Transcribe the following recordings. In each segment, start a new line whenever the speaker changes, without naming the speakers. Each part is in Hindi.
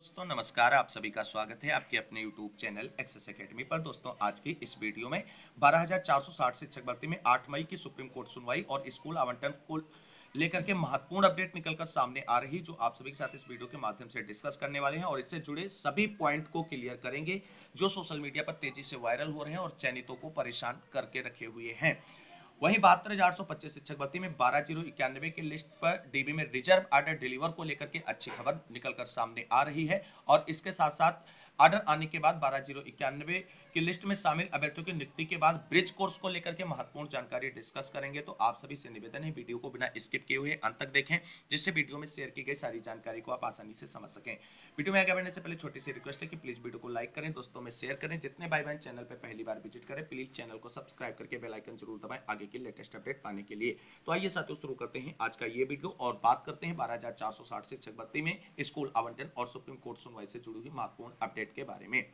दोस्तों नमस्कार। आप सभी का स्वागत है आपके अपने YouTube चैनल एक्सेस एकेडमी पर। दोस्तों आज की इस वीडियो में 12,460 शिक्षक भर्ती में 8 मई की सुप्रीम कोर्ट सुनवाई और स्कूल आवंटन को लेकर के महत्वपूर्ण अपडेट निकलकर सामने आ रही, जो आप सभी के साथ इस वीडियो के माध्यम से डिस्कस करने वाले हैं और इससे जुड़े सभी पॉइंट को क्लियर करेंगे जो सोशल मीडिया पर तेजी से वायरल हो रहे हैं और चयनितों को परेशान करके रखे हुए हैं। वहीं 72,825 शिक्षक भर्ती में 12,091 की लिस्ट पर डीबी में रिजर्व आर्डर डिलीवर को लेकर के अच्छी खबर निकलकर सामने आ रही है और इसके साथ साथ आर्डर आने के बाद 12,091 की लिस्ट में शामिल अभ्यर्थियों की नियुक्ति के बाद ब्रिज कोर्स को लेकर के महत्वपूर्ण जानकारी डिस्कस करेंगे। तो आप सभी से निवेदन है वीडियो को बिना स्किप किए हुए अंत तक देखें, जिससे वीडियो में शेयर की गई सारी जानकारी को आप आसानी से समझ सकें। वीडियो में आगे बढ़ने से पहले छोटी सी रिक्वेस्ट है कि प्लीज वीडियो को लाइक करें, दोस्तों में शेयर करें। जितने भाई बहन चैनल पर पहली बार विजिट करें प्लीज चैनल को सब्सक्राइब करके बेल आइकन जरूर दबाएं आगे की लेटेस्ट अपडेट पाने के लिए। तो आइए साथियों शुरू करते हैं आज का ये वीडियो और बात करते हैं 12,460 शिक्षक भर्ती में स्कूल आवंटन और सुप्रीम कोर्ट सुनवाई से जुड़ी हुई महत्वपूर्ण अपडेट के बारे में।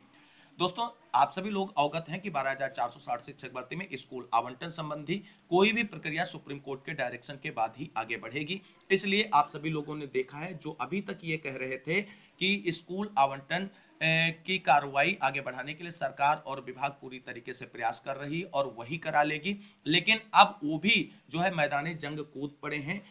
दोस्तों आप सभी लोग अवगत हैं कि 12,460 शिक्षक भर्ती में स्कूल आवंटन संबंधी कोई भी प्रक्रिया सुप्रीम कोर्ट के डायरेक्शन के बाद ही आगे बढ़ेगी। इसलिए आप सभी लोगों ने देखा है जो अभी तक ये कह रहे थे कि स्कूल आवंटन की कार्रवाई आगे बढ़ाने के लिए सरकार और विभाग पूरी तरीके से प्रयास कर रही है और वही करा लेगी, लेकिन अब वो भी जो है मैदानी जंग कूद पड़े हैं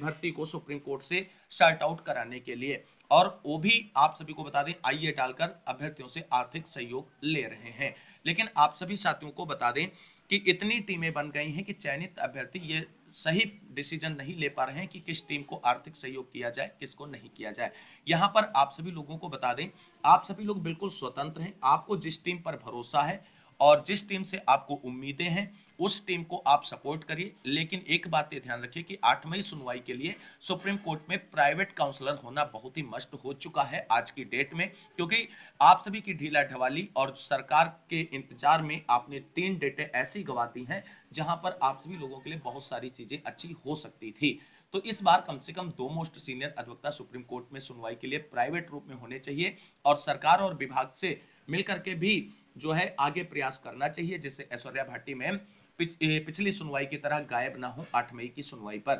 भर्ती को सुप्रीम कोर्ट से शर्ट आउट कराने के लिए। और वो भी आप सभी को बता दें आईए डालकर अभ्यर्थियों से आर्थिक सहयोग ले रहे हैं। लेकिन आप सभी साथियों को बता दें कि इतनी टीमें बन गई हैं कि चयनित अभ्यर्थी ये सही डिसीजन नहीं ले पा रहे हैं कि किस टीम को आर्थिक सहयोग किया जाए किसको नहीं किया जाए। यहाँ पर आप सभी लोगों को बता दें आप सभी लोग बिल्कुल स्वतंत्र हैं, आपको जिस टीम पर भरोसा है और जिस टीम से आपको उम्मीदें हैं उस टीम को आप सपोर्ट करिए। लेकिन एक बात ये ध्यान रखिए कि 8 मई सुनवाई के लिए सुप्रीम कोर्ट में प्राइवेट काउंसलर होना बहुत ही मस्ट हो चुका है आज की डेट में, क्योंकि आप सभी की ढीला ढवाली और सरकार के इंतजार में आपने 3 डेटें ऐसी गवा दी हैं जहां पर आप सभी लोगों के लिए बहुत सारी चीजें अच्छी हो सकती थी। तो इस बार कम से कम 2 मोस्ट सीनियर अधिवक्ता सुप्रीम कोर्ट में सुनवाई के लिए प्राइवेट रूप में होने चाहिए और सरकार और विभाग से मिलकर के भी जो है आगे प्रयास करना चाहिए, जैसे ऐश्वर्या भाटी मैम पिछली सुनवाई की तरह गायब ना हो 8 मई की सुनवाई पर।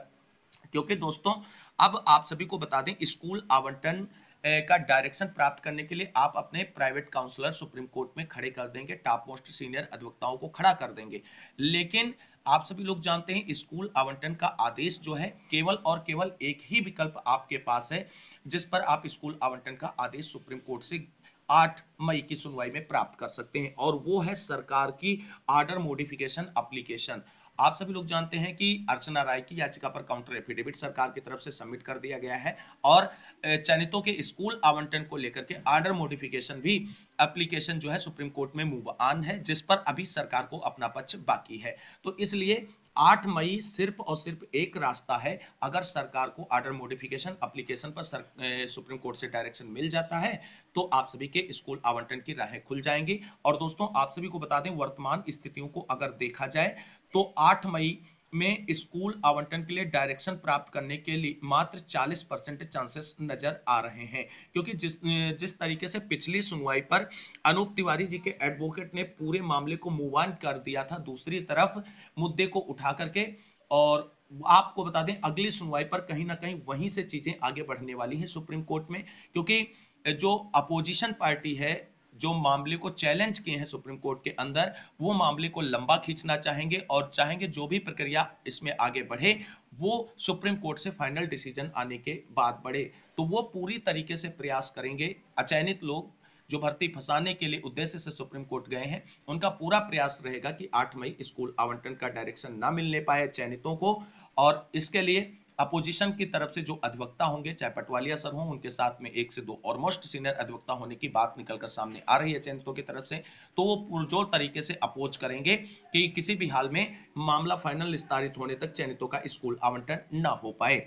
क्योंकि दोस्तों अब आप सभी को बता दें स्कूल आवंटन का डायरेक्शन प्राप्त करने के लिए आप अपने प्राइवेट काउंसलर सुप्रीम कोर्ट में खड़े कर देंगे, टॉप मोस्ट सीनियर अधिवक्ताओं को खड़ा कर देंगे। लेकिन आप सभी लोग जानते हैं स्कूल आवंटन का आदेश जो है केवल और केवल एक ही विकल्प आपके पास है जिस पर आप स्कूल आवंटन का आदेश सुप्रीम कोर्ट से 8 मई की सुनवाई में प्राप्त कर सकते हैं और वो है सरकार की आर्डर मॉडिफिकेशन एप्लीकेशन। आप सभी लोग जानते हैं कि अर्चना राय की याचिका पर काउंटर एफिडेविट सरकार की तरफ से सबमिट कर दिया गया है और चयनितों के स्कूल आवंटन को लेकर के आर्डर मॉडिफिकेशन भी एप्लीकेशन जो है सुप्रीम कोर्ट में मूव ऑन है, जिस पर अभी सरकार को अपना पक्ष बाकी है। तो इसलिए 8 मई सिर्फ और सिर्फ एक रास्ता है, अगर सरकार को आर्डर मॉडिफिकेशन एप्लीकेशन पर सुप्रीम कोर्ट से डायरेक्शन मिल जाता है तो आप सभी के स्कूल आवंटन की राहें खुल जाएंगी। और दोस्तों आप सभी को बता दें वर्तमान स्थितियों को अगर देखा जाए तो 8 मई में स्कूल आवंटन के लिए डायरेक्शन प्राप्त करने के लिए मात्र 40% चांसेस नजर आ रहे हैं, क्योंकि जिस तरीके से पिछली सुनवाई पर अनूप तिवारी जी के एडवोकेट ने पूरे मामले को मूव ऑन कर दिया था दूसरी तरफ मुद्दे को उठा करके, और आपको बता दें अगली सुनवाई पर कहीं ना कहीं वहीं से चीजें आगे बढ़ने वाली है सुप्रीम कोर्ट में, क्योंकि जो अपोजिशन पार्टी है जो मामले को चैलेंज किए हैं सुप्रीम कोर्ट के अंदर वो मामले को लंबा खींचना चाहेंगे और चाहेंगे जो भी प्रक्रिया इसमें आगे बढ़े वो सुप्रीम कोर्ट से फाइनल डिसीजन आने के बाद बढ़े। तो वो पूरी तरीके से प्रयास करेंगे, अचयनित लोग जो भर्ती फंसाने के लिए उद्देश्य से सुप्रीम कोर्ट गए हैं उनका पूरा प्रयास रहेगा कि 8 मई स्कूल आवंटन का डायरेक्शन ना मिलने पाए चयनितों को। और इसके लिए अपोजिशन की तरफ से जो अधिवक्ता होंगे चाहे पटवालिया सर हों उनके साथ में 1 से 2 और मोस्ट सीनियर अधिवक्ता होने की बात निकलकर सामने आ रही है चयनितों की तरफ से, तो वो पुरजोर तरीके से अपोज करेंगे कि किसी भी हाल में मामला फाइनल निस्तारित होने तक चयनितों का स्कूल आवंटन ना हो पाए।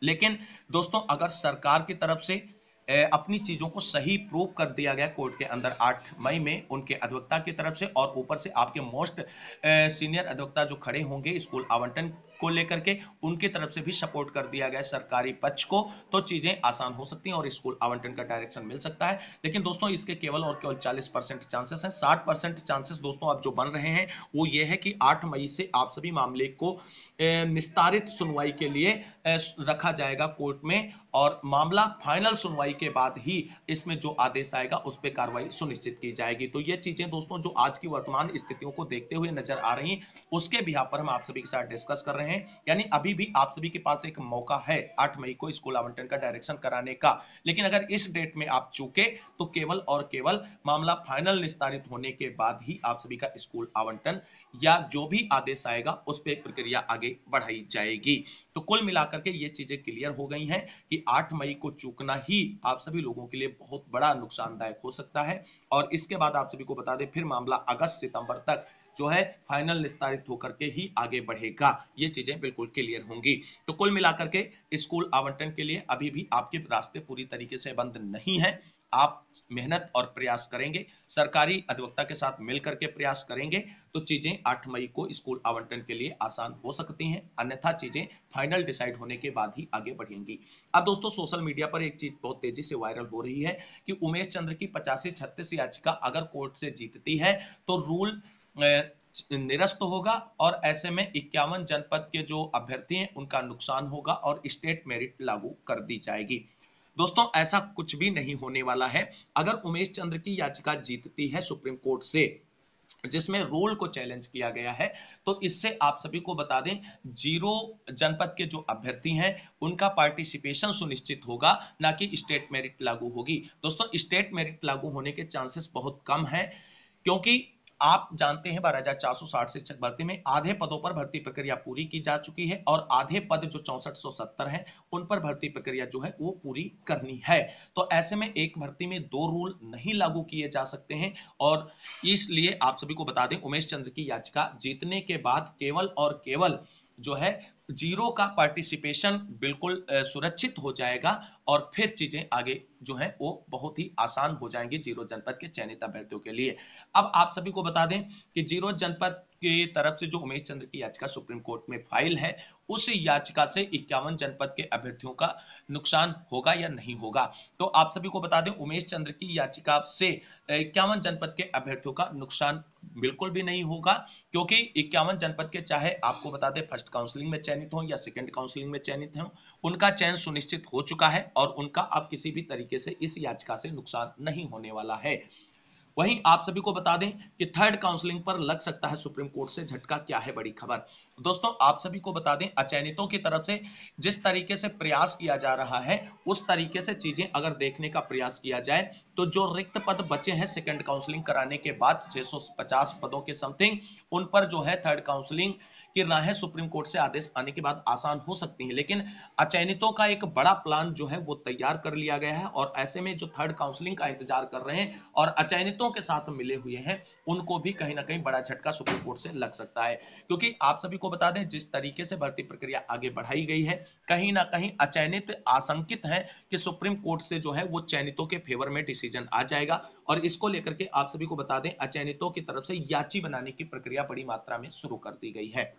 लेकिन दोस्तों अगर सरकार की तरफ से अपनी चीजों को सही प्रूव कर दिया गया कोर्ट के अंदर 8 मई में उनके अधिवक्ता की तरफ से और ऊपर से आपके मोस्ट सीनियर अधिवक्ता जो खड़े होंगे स्कूल आवंटन को लेकर के उनकी तरफ से भी सपोर्ट कर दिया गया सरकारी पक्ष को, तो चीजें आसान हो सकती हैं और स्कूल आवंटन का डायरेक्शन मिल सकता है। लेकिन दोस्तों इसके केवल और केवल 40% चांसेस हैं। 60% चांसेस दोस्तों अब जो बन रहे हैं वो ये है कि 8 मई से आप सभी मामले को निस्तारित सुनवाई के लिए रखा जाएगा कोर्ट में, और मामला फाइनल सुनवाई के बाद ही इसमें जो आदेश आएगा उस पर कार्रवाई सुनिश्चित की जाएगी। तो ये चीजें दोस्तों जो आज की वर्तमान स्थितियों को देखते हुए नजर आ रही हैं, उसके बिहाफ पर हम आप सभी के साथ डिस्कस कर रहे हैं। यानी अभी भी आप सभी के पास एक मौका है 8 मई को स्कूल आवंटन का डायरेक्शन कराने का, लेकिन अगर इस डेट में आप चूके तो केवल और केवल मामला फाइनल निस्तारित होने के बाद ही आप सभी का स्कूल आवंटन या जो भी आदेश आएगा उस पर प्रक्रिया आगे बढ़ाई जाएगी। तो कुल मिलाकर के ये चीजें क्लियर हो गई हैं कि 8 मई को चूकना ही आप सभी लोगों के लिए बहुत बड़ा नुकसानदायक हो सकता है, और इसके बाद आप सभी को बता दें फिर मामला अगस्त सितंबर तक जो है फाइनल निस्तारित होकर के ही आगे बढ़ेगा। ये चीजें बिल्कुल क्लियर होंगी। तो कुल मिलाकर के स्कूल आवंटन के लिए अभी भी आपके रास्ते पूरी तरीके से बंद नहीं है। आप मेहनत और प्रयास करेंगे, सरकारी अधिवक्ता के साथ मिलकर के प्रयास करेंगे, तो चीजें 8 मई को स्कूल आवंटन के लिए आसान हो सकती हैं, अन्यथा चीजें फाइनल डिसाइड होने के बाद ही आगे बढ़ेंगी। अब दोस्तों सोशल मीडिया पर एक चीज बहुत तेजी से वायरल हो रही है कि उमेश चंद्र की 85-36 याचिका अगर कोर्ट से जीतती है तो रूल निरस्त होगा, और ऐसे में 51 जनपद के जो अभ्यर्थी हैं उनका नुकसान होगा और स्टेट मेरिट लागू कर दी जाएगी। दोस्तों ऐसा कुछ भी नहीं होने वाला है। अगर उमेश चंद्र की याचिका जीतती है सुप्रीम कोर्ट से, जिसमें रूल को चैलेंज किया गया है, तो इससे आप सभी को बता दें 0 जनपद के जो अभ्यर्थी हैं उनका पार्टिसिपेशन सुनिश्चित होगा, ना कि स्टेट मेरिट लागू होगी। दोस्तों स्टेट मेरिट लागू होने के चांसेस बहुत कम है, क्योंकि आप जानते हैं 12,460 शिक्षक भर्ती में आधे पदों पर भर्ती प्रक्रिया पूरी की जा चुकी है और आधे पद जो 6470 हैं उन पर भर्ती प्रक्रिया जो है वो पूरी करनी है। तो ऐसे में एक भर्ती में 2 रूल नहीं लागू किए जा सकते हैं, और इसलिए आप सभी को बता दें उमेश चंद्र की याचिका जीतने के बाद केवल और केवल जो है 0 का पार्टिसिपेशन बिल्कुल सुरक्षित हो जाएगा, और फिर चीजें आगे जो है वो बहुत ही आसान हो जाएंगी 0 जनपद के चयनित अभ्यर्थियों के लिए। अब आप सभी को बता दें कि 0 जनपद की तरफ से जो उमेश चंद्र की याचिका सुप्रीम कोर्ट में फाइल है, उस याचिका से 51 जनपद के अभ्यर्थियों का नुकसान होगा या नहीं होगा। तो आप सभी को बता दें उमेश चंद्र की याचिका से 51 जनपद के अभ्यर्थियों का नुकसान बिल्कुल भी नहीं होगा, क्योंकि 51 जनपद के चाहे आपको बता दें फर्स्ट काउंसलिंग में चयनित हो या सेकंड काउंसलिंग में चयनित हो, उनका चयन सुनिश्चित हो चुका है और उनका अब किसी भी तरीके से इस याचिका से नुकसान नहीं होने वाला है। वहीं आप सभी को बता दें कि थर्ड काउंसलिंग पर लग सकता है सुप्रीम कोर्ट से झटका। क्या है बड़ी खबर? दोस्तों आप सभी को बता दें अचयनितों की तरफ से जिस तरीके से प्रयास किया जा रहा है उस तरीके से चीजें अगर देखने का प्रयास किया जाए तो जो रिक्त पद बचे हैं सेकंड काउंसलिंग कराने के बाद 650 पदों के समथिंग, उन पर जो है थर्ड काउंसलिंग की राहें सुप्रीम कोर्ट से आदेश आने के बाद आसान हो सकती हैं। लेकिन अचयनितों का एक बड़ा प्लान जो है वो तैयार कर लिया गया है, और ऐसे में जो थर्ड काउंसलिंग का इंतजार कर रहे हैं और अचयनितों के साथ मिले हुए हैं उनको भी कहीं ना कहीं बड़ा झटका सुप्रीम कोर्ट से लग सकता है। क्योंकि आप सभी को बता दें जिस तरीके से भर्ती प्रक्रिया आगे बढ़ाई गई है, कहीं ना कहीं अचयनित आशंकित है कि सुप्रीम कोर्ट से जो है वो चयनितों के फेवर में डिसीजन आ जाएगा, और इसको लेकर के आप सभी को बता दें अचयनितों की तरफ से याची बनाने की प्रक्रिया बड़ी मात्रा में शुरू कर दी गई है,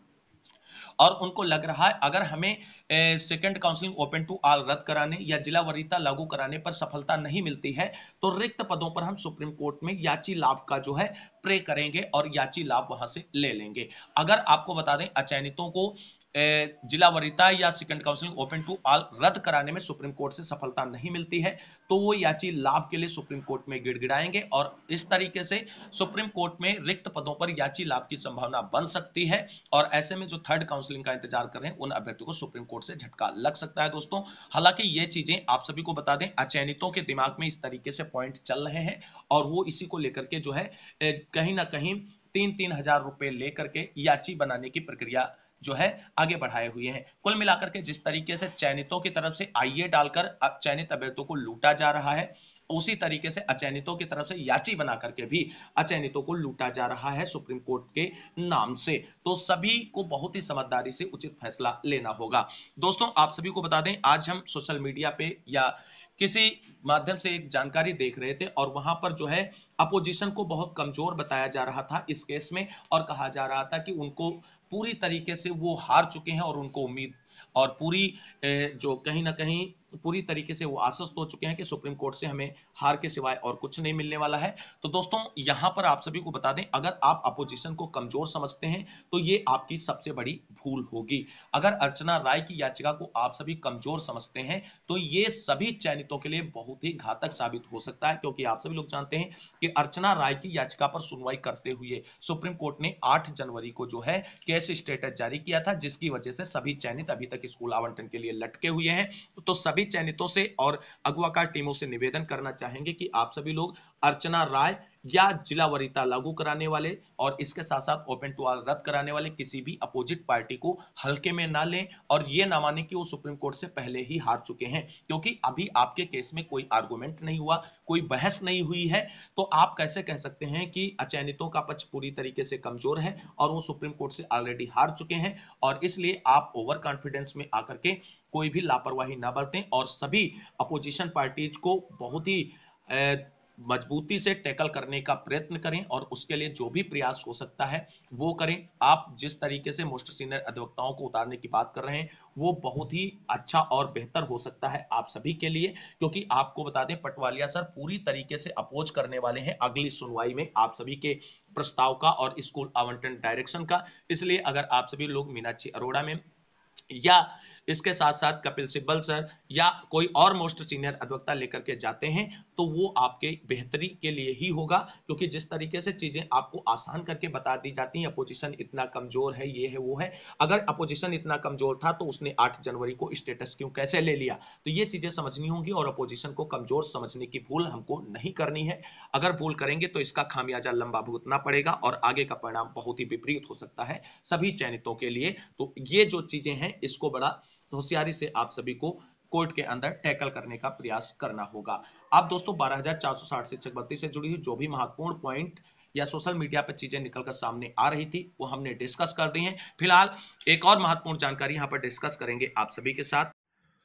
और उनको लग रहा है अगर हमें second counselling open to all रद्द कराने या जिला वरीयता लागू कराने पर सफलता नहीं मिलती है तो रिक्त पदों पर हम सुप्रीम कोर्ट में याची लाभ का जो है प्रे करेंगे और याची लाभ वहां से ले लेंगे। अगर आपको बता दें अचयनितों को जिला वरीयता या second counselling open to all रद्द कराने में सुप्रीम कोर्ट से सफलता नहीं मिलती है तो वो याची लाभ के लिए सुप्रीम कोर्ट में गिड़गिड़ाएंगे, और इस तरीके से सुप्रीम कोर्ट में रिक्त पदों पर याची लाभ की संभावना बन सकती है, और ऐसे में जो थर्ड काउंसलिंग का इंतजार कर रहे हैं उन अभ्यर्थियों को सुप्रीम कोर्ट से झटका लग सकता है दोस्तों। हालांकि ये चीजें आप सभी को बता दें अचयनितों के दिमाग में इस तरीके से पॉइंट चल रहे हैं, और वो इसी को लेकर के जो है कहीं ना कहीं 3-3 हजार रुपए लेकर के याची बनाने की प्रक्रिया जो है आगे बढ़ाए हुए हैं। कुल मिलाकर के जिस तरीके से चयनितों की तरफ से आईए डालकर चयनित अभ्यर्थियों को लूटा जा रहा है, उसी तरीके से अचयनितों की तरफ से याची बना करके भी अचयनितों को लूटा जा रहा है सुप्रीम कोर्ट के नाम से। तो सभी को बहुत ही समझदारी से उचित फैसला लेना होगा। दोस्तों आप सभी को बता दें आज हम सोशल मीडिया पे या किसी माध्यम से एक जानकारी देख रहे थे और वहां पर जो है अपोजिशन को बहुत कमजोर बताया जा रहा था इस केस में, और कहा जा रहा था कि उनको पूरी तरीके से वो हार चुके हैं और उनको उम्मीद और पूरी जो कहीं ना कहीं पूरी तरीके से वो आश्वस्त हो चुके हैं कि सुप्रीम कोर्ट से हमें हार के सिवाय और कुछ नहीं मिलने वाला है। तो दोस्तों यहां पर आप सभी को बता दें, अगर आप अपोजिशन को कमजोर समझते हैं तो ये आपकी सबसे बड़ी भूल होगी। अगर अर्चना राय की याचिका को आप सभी कमजोर समझते हैं तो ये सभी चयनितों के लिए बहुत ही घातक साबित हो सकता है, क्योंकि आप सभी लोग जानते हैं कि अर्चना राय की याचिका पर सुनवाई करते हुए सुप्रीम कोर्ट ने 8 जनवरी को जो है केस स्टेटस जारी किया था, जिसकी वजह से सभी चयनित अभी तक स्कूल आवंटन के लिए लटके हुए हैं। तो सभी चयनितों से और अगवाकार टीमों से निवेदन करना चाहेंगे कि आप सभी लोग अर्चना राय या जिला वरीयता लागू कराने वाले और इसके साथ साथ ओपन टू ऑल रद्द कराने वाले किसी भी अपोजिट पार्टी को हल्के में ना लें और ये ना माने कि वो सुप्रीम कोर्ट से पहले ही हार चुके हैं, क्योंकि अभी आपके केस में कोई आर्गुमेंट नहीं हुआ, कोई बहस नहीं हुई है। तो आप कैसे कह सकते हैं कि अचयनितों का पक्ष पूरी तरीके से कमजोर है और वो सुप्रीम कोर्ट से ऑलरेडी हार चुके हैं। और इसलिए आप ओवर कॉन्फिडेंस में आकर के कोई भी लापरवाही ना बरतें और सभी अपोजिशन पार्टीज को बहुत ही मजबूती से टैकल करने का प्रयत्न करें और उसके लिए जो भी प्रयास हो सकता है वो करें। आप जिस तरीके से मोस्ट सीनियर अधिवक्ताओं को उतारने की बात कर रहे हैं वो बहुत ही अच्छा और बेहतर हो सकता है आप सभी के लिए, क्योंकि आपको बता दें पटवालिया सर पूरी तरीके से अपोज करने वाले हैं अगली सुनवाई में आप सभी के प्रस्ताव का और स्कूल आवंटन डायरेक्शन का। इसलिए अगर आप सभी लोग मीनाक्षी अरोड़ा में या इसके साथ साथ कपिल सिब्बल सर या कोई और मोस्ट सीनियर अधिवक्ता लेकर के जाते हैं तो वो आपके बेहतरी के लिए ही होगा, क्योंकि जिस तरीके से चीजें आपको आसान करके बता दी जाती हैं, अपोजिशन इतना कमजोर है, ये है वो है। अगर अपोजिशन इतना कमजोर था तो उसने 8 जनवरी को स्टेटस क्यों कैसे ले लिया, तो ये चीजें समझनी होंगी और अपोजिशन को कमजोर समझने की भूल हमको नहीं करनी है। अगर भूल करेंगे तो इसका खामियाजा लंबा भुगतना पड़ेगा और आगे का परिणाम बहुत ही विपरीत हो सकता है सभी चयनितों के लिए। तो ये जो चीजें हैं इसको बड़ा होशियारी से आप सभी को कोर्ट के अंदर टैकल करने का प्रयास करना होगा। अब दोस्तों 12,460 शिक्षक भर्ती से जुड़ी हुई जो भी महत्वपूर्ण पॉइंट या सोशल मीडिया पर चीजें निकलकर सामने आ रही थी वो हमने डिस्कस कर दी हैं। फिलहाल एक और महत्वपूर्ण जानकारी यहाँ पर डिस्कस करेंगे आप सभी के साथ।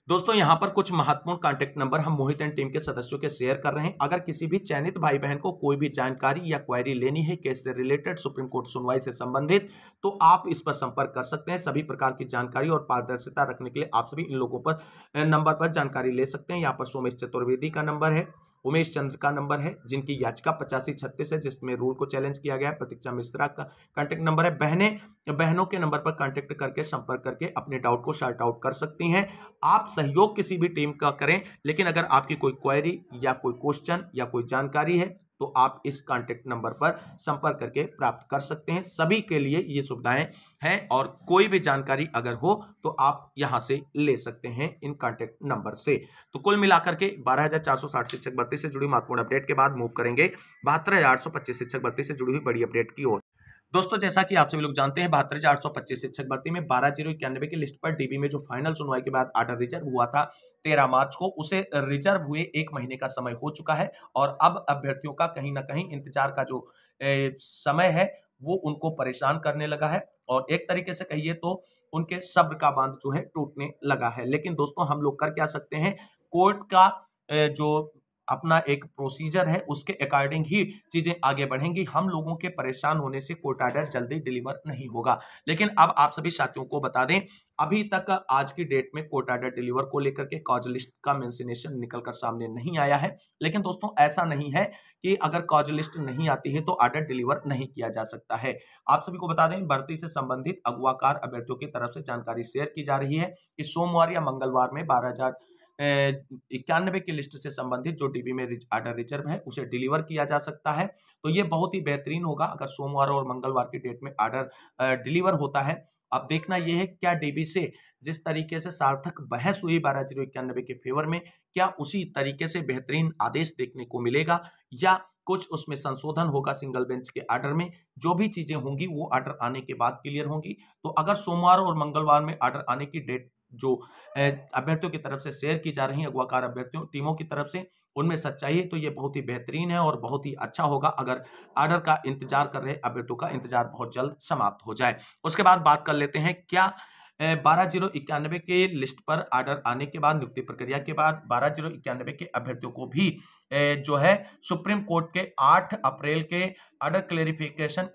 दोस्तों यहां पर कुछ महत्वपूर्ण कांटेक्ट नंबर हम मोहित एंड टीम के सदस्यों के शेयर कर रहे हैं। अगर किसी भी चयनित भाई बहन को कोई भी जानकारी या क्वेरी लेनी है केस से रिलेटेड, सुप्रीम कोर्ट सुनवाई से संबंधित, तो आप इस पर संपर्क कर सकते हैं। सभी प्रकार की जानकारी और पारदर्शिता रखने के लिए आप सभी इन लोगों पर नंबर पर जानकारी ले सकते हैं। यहाँ पर सोमेश चतुर्वेदी का नंबर है, उमेश चंद्र का नंबर है जिनकी याचिका 8536 है जिसमें रूल को चैलेंज किया गया है, प्रतीक्षा मिश्रा का कांटेक्ट नंबर है। बहनों के नंबर पर कांटेक्ट करके संपर्क करके अपने डाउट को सॉर्ट आउट कर सकती हैं। आप सहयोग किसी भी टीम का करें, लेकिन अगर आपकी कोई क्वेरी या कोई क्वेश्चन या कोई जानकारी है तो आप इस कांटेक्ट नंबर पर संपर्क करके प्राप्त कर सकते हैं। सभी के लिए ये सुविधाएं हैं और कोई भी जानकारी अगर हो तो आप यहां से ले सकते हैं इन कांटेक्ट नंबर से। तो कुल मिलाकर के 12,460 शिक्षक भर्ती से जुड़ी महत्वपूर्ण अपडेट के बाद मूव करेंगे 72,825 शिक्षक भर्ती से जुड़ी हुई बड़ी अपडेट की ओर। दोस्तों जैसा कि आप सभी लोग जानते हैं 72,825 शिक्षक भर्ती में 12,091 की लिस्ट पर डीबी में जो फाइनल सुनवाई के बाद आर्डर रिजर्व हुआ था 13 मार्च को, उसे रिजर्व हुए 1 महीने का समय हो चुका है और अब अभ्यर्थियों का कहीं ना कहीं इंतजार का जो समय है वो उनको परेशान करने लगा है और एक तरीके से कहिए तो उनके सब्र का बांध जो है टूटने लगा है। लेकिन दोस्तों हम लोग कर क्या सकते हैं, कोर्ट का जो अपना एक प्रोसीजर है उसके अकॉर्डिंग ही चीजें आगे बढ़ेंगी। हम लोगों के परेशान होने से कोर्ट ऑर्डर जल्दी डिलीवर नहीं होगा। लेकिन अब आप सभी साथियों को बता दें, अभी तक आज की डेट में कोर्ट ऑर्डर डिलीवर को लेकर के कॉज लिस्ट का मेंशनेशन निकलकर सामने नहीं आया है। लेकिन दोस्तों ऐसा नहीं है कि अगर कॉज लिस्ट नहीं आती है तो ऑर्डर डिलीवर नहीं किया जा सकता है। आप सभी को बता दें, भर्ती से संबंधित अगवाकार अभ्यर्थियों की तरफ से जानकारी शेयर की जा रही है कि सोमवार या मंगलवार में 12,091 की लिस्ट से संबंधित जो डीबी में ऑर्डर रिजर्व है उसे डिलीवर किया जा सकता है। तो ये बहुत ही बेहतरीन होगा अगर सोमवार और मंगलवार की डेट में ऑर्डर डिलीवर होता है। अब देखना यह है क्या डीबी से जिस तरीके से सार्थक बहस हुई 12,091 के फेवर में, क्या उसी तरीके से बेहतरीन आदेश देखने को मिलेगा या कुछ उसमें संशोधन होगा सिंगल बेंच के ऑर्डर में। जो भी चीजें होंगी वो ऑर्डर आने के बाद क्लियर होंगी। तो अगर सोमवार और मंगलवार में ऑर्डर आने की डेट जो अभ्यर्थियों की तरफ से शेयर की जा रही है अगवाकार अभ्यर्थियों टीमों की तरफ से, उनमें सच्चाई है तो ये बहुत ही बेहतरीन है और बहुत ही अच्छा होगा अगर ऑर्डर का इंतजार कर रहे अभ्यर्थियों का इंतजार बहुत जल्द समाप्त हो जाए। उसके बाद बात कर लेते हैं क्या 12,091 के लिस्ट पर ऑर्डर आने के बाद, नियुक्ति प्रक्रिया के बाद 12,091 के अभ्यर्थियों को भी जो है सुप्रीम कोर्ट के 8 अप्रैल के ऑर्डर क्लेरिफिकेशन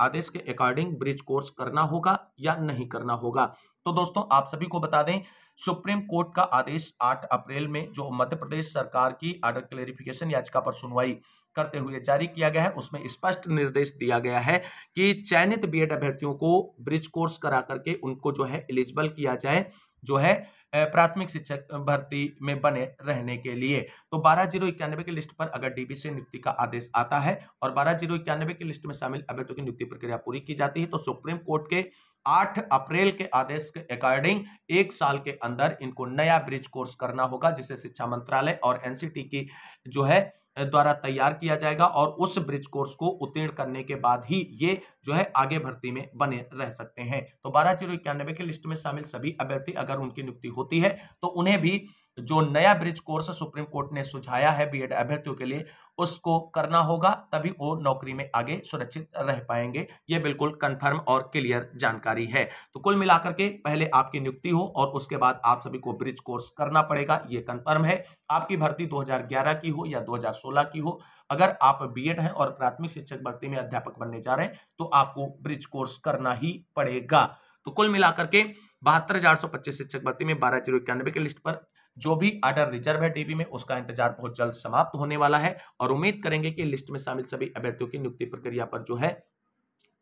आदेश के अकॉर्डिंग ब्रिज कोर्स करना होगा या नहीं करना होगा। तो दोस्तों आप सभी को बता दें, सुप्रीम कोर्ट का आदेश 8 अप्रैल में जो मध्य प्रदेश सरकार की ऑर्डर क्लेरिफिकेशन याचिका पर सुनवाई करते हुए जारी किया गया है, उसमें स्पष्ट निर्देश दिया गया है कि चयनित बीएड अभ्यर्थियों को ब्रिज कोर्स करा करके उनको जो है एलिजिबल किया जाए, जो है प्राथमिक शिक्षक भर्ती में बने रहने के लिए। तो 12,091 की लिस्ट पर अगर डीबी से नियुक्ति का आदेश आता है और 12,091 की लिस्ट में शामिल अभ्यर्थियों की नियुक्ति प्रक्रिया पूरी की जाती है, तो सुप्रीम कोर्ट के 8 अप्रैल के आदेश के अकॉर्डिंग 1 साल के अंदर इनको नया ब्रिज कोर्स करना होगा, जिसे शिक्षा मंत्रालय और एनसीटी की जो है द्वारा तैयार किया जाएगा और उस ब्रिज कोर्स को उत्तीर्ण करने के बाद ही ये जो है आगे भर्ती में बने रह सकते हैं। तो 12,091 की लिस्ट में शामिल सभी अभ्यर्थी अगर उनकी नियुक्ति होती है तो उन्हें भी जो नया ब्रिज कोर्स सुप्रीम कोर्ट ने सुझाया है बीएड अभ्यर्थियों के लिए, उसको करना होगा, तभी वो नौकरी में आगे सुरक्षित रह पाएंगे। ये बिल्कुल कंफर्म और क्लियर जानकारी है। तो कुल मिलाकर के पहले आपकी नियुक्ति हो और उसके बाद आप सभी को ब्रिज कोर्स करना पड़ेगा, ये कंफर्म है। आपकी भर्ती 2011 की हो या 2016 की हो, अगर आप बीएड हैं और प्राथमिक शिक्षक भर्ती में अध्यापक बनने जा रहे हैं तो आपको ब्रिज कोर्स करना ही पड़ेगा। तो कुल मिलाकर के 72,425 शिक्षक भर्ती में 12,091 की लिस्ट पर जो भी ऑर्डर रिजर्व है डीबी में, उसका इंतजार बहुत जल्द समाप्त होने वाला है और उम्मीद करेंगे कि लिस्ट में शामिल सभी अभ्यर्थियों की नियुक्ति प्रक्रिया पर जो है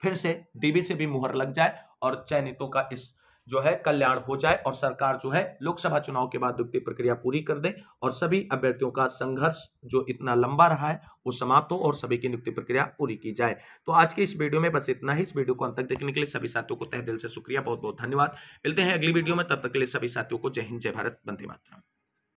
फिर से डीबी से भी मुहर लग जाए और चयनितों का इस जो है कल्याण हो जाए और सरकार जो है लोकसभा चुनाव के बाद नियुक्ति प्रक्रिया पूरी कर दे और सभी अभ्यर्थियों का संघर्ष जो इतना लंबा रहा है वो समाप्त हो और सभी की नियुक्ति प्रक्रिया पूरी की जाए। तो आज की इस वीडियो में बस इतना ही। इस वीडियो को अंत तक देखने के लिए सभी साथियों को तहे दिल से शुक्रिया, बहुत बहुत धन्यवाद। मिलते हैं अगली वीडियो में, तब तक के लिए सभी साथियों को जय हिंद, जय भारत, वंदे मातरम।